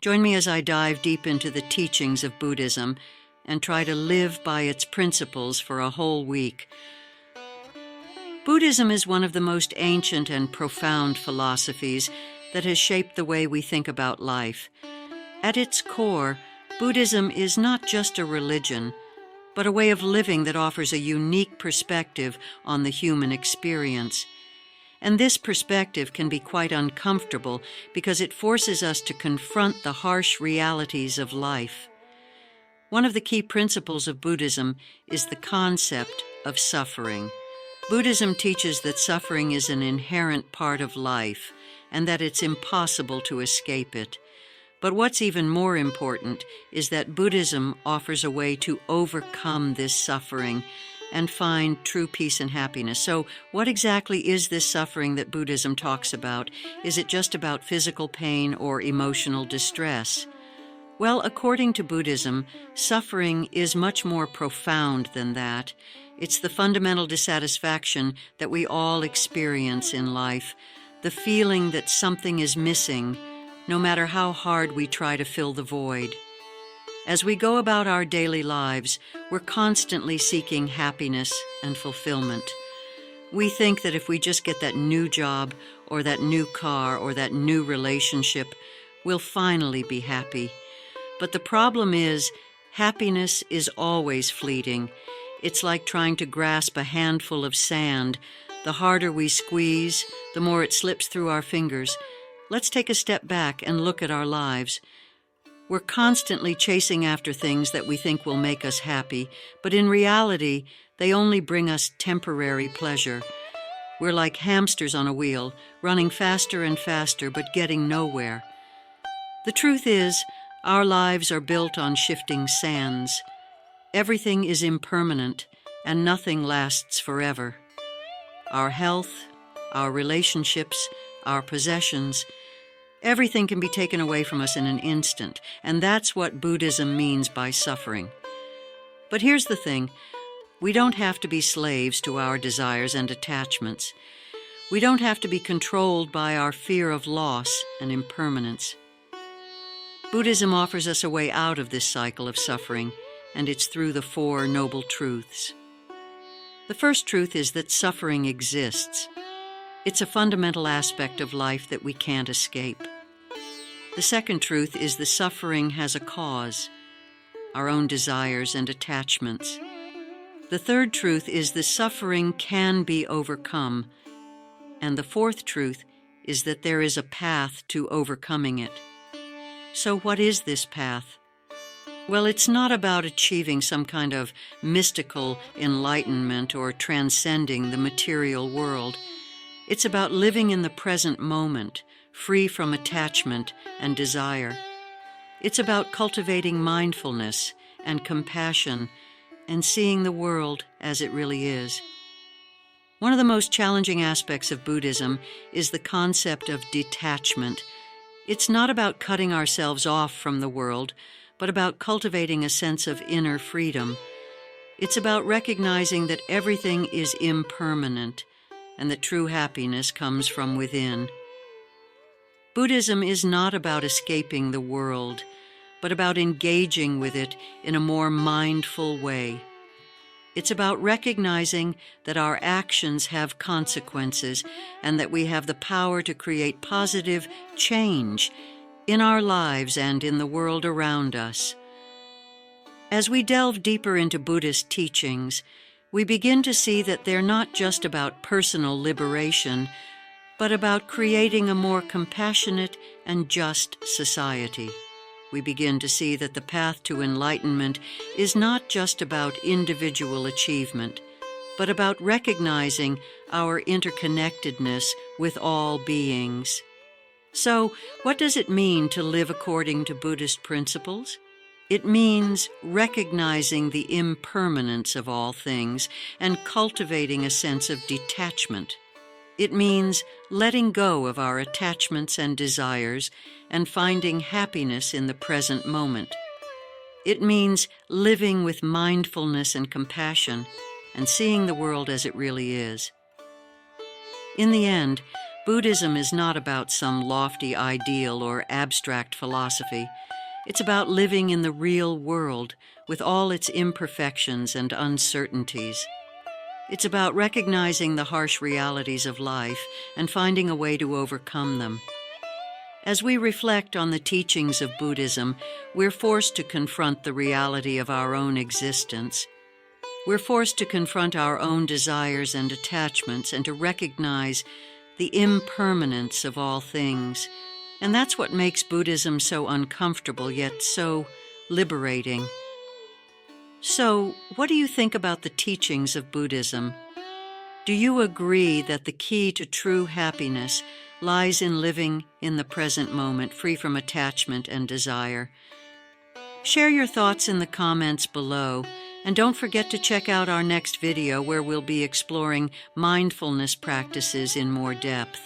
Join me as I dive deep into the teachings of Buddhism and try to live by its principles for a whole week. Buddhism is one of the most ancient and profound philosophies that has shaped the way we think about life. At its core, Buddhism is not just a religion, but a way of living that offers a unique perspective on the human experience. And this perspective can be quite uncomfortable because it forces us to confront the harsh realities of life. One of the key principles of Buddhism is the concept of suffering. Buddhism teaches that suffering is an inherent part of life and that it's impossible to escape it. But what's even more important is that Buddhism offers a way to overcome this suffering and find true peace and happiness. So what exactly is this suffering that Buddhism talks about? Is it just about physical pain or emotional distress? Well, according to Buddhism, suffering is much more profound than that. It's the fundamental dissatisfaction that we all experience in life, the feeling that something is missing, no matter how hard we try to fill the void. As we go about our daily lives, we're constantly seeking happiness and fulfillment. We think that if we just get that new job or that new car or that new relationship, we'll finally be happy. But the problem is, happiness is always fleeting. It's like trying to grasp a handful of sand. The harder we squeeze, the more it slips through our fingers. Let's take a step back and look at our lives. We're constantly chasing after things that we think will make us happy, but in reality, they only bring us temporary pleasure. We're like hamsters on a wheel, running faster and faster, but getting nowhere. The truth is, our lives are built on shifting sands. Everything is impermanent, and nothing lasts forever. Our health, our relationships, our possessions, everything can be taken away from us in an instant, and that's what Buddhism means by suffering. But here's the thing, we don't have to be slaves to our desires and attachments. We don't have to be controlled by our fear of loss and impermanence. Buddhism offers us a way out of this cycle of suffering, and it's through the Four Noble Truths. The first truth is that suffering exists. It's a fundamental aspect of life that we can't escape. The second truth is the suffering has a cause, our own desires and attachments. The third truth is the suffering can be overcome. And the fourth truth is that there is a path to overcoming it. So what is this path? Well, it's not about achieving some kind of mystical enlightenment or transcending the material world. It's about living in the present moment, free from attachment and desire. It's about cultivating mindfulness and compassion and seeing the world as it really is. One of the most challenging aspects of Buddhism is the concept of detachment. It's not about cutting ourselves off from the world, but about cultivating a sense of inner freedom. It's about recognizing that everything is impermanent and that true happiness comes from within. Buddhism is not about escaping the world, but about engaging with it in a more mindful way. It's about recognizing that our actions have consequences and that we have the power to create positive change in our lives and in the world around us. As we delve deeper into Buddhist teachings, we begin to see that they're not just about personal liberation, but about creating a more compassionate and just society. We begin to see that the path to enlightenment is not just about individual achievement, but about recognizing our interconnectedness with all beings. So, what does it mean to live according to Buddhist principles? It means recognizing the impermanence of all things and cultivating a sense of detachment. It means letting go of our attachments and desires and finding happiness in the present moment. It means living with mindfulness and compassion and seeing the world as it really is. In the end, Buddhism is not about some lofty ideal or abstract philosophy. It's about living in the real world with all its imperfections and uncertainties. It's about recognizing the harsh realities of life and finding a way to overcome them. As we reflect on the teachings of Buddhism, we're forced to confront the reality of our own existence. We're forced to confront our own desires and attachments and to recognize the impermanence of all things. And that's what makes Buddhism so uncomfortable yet so liberating. So, what do you think about the teachings of Buddhism? Do you agree that the key to true happiness lies in living in the present moment, free from attachment and desire? Share your thoughts in the comments below, and don't forget to check out our next video where we'll be exploring mindfulness practices in more depth.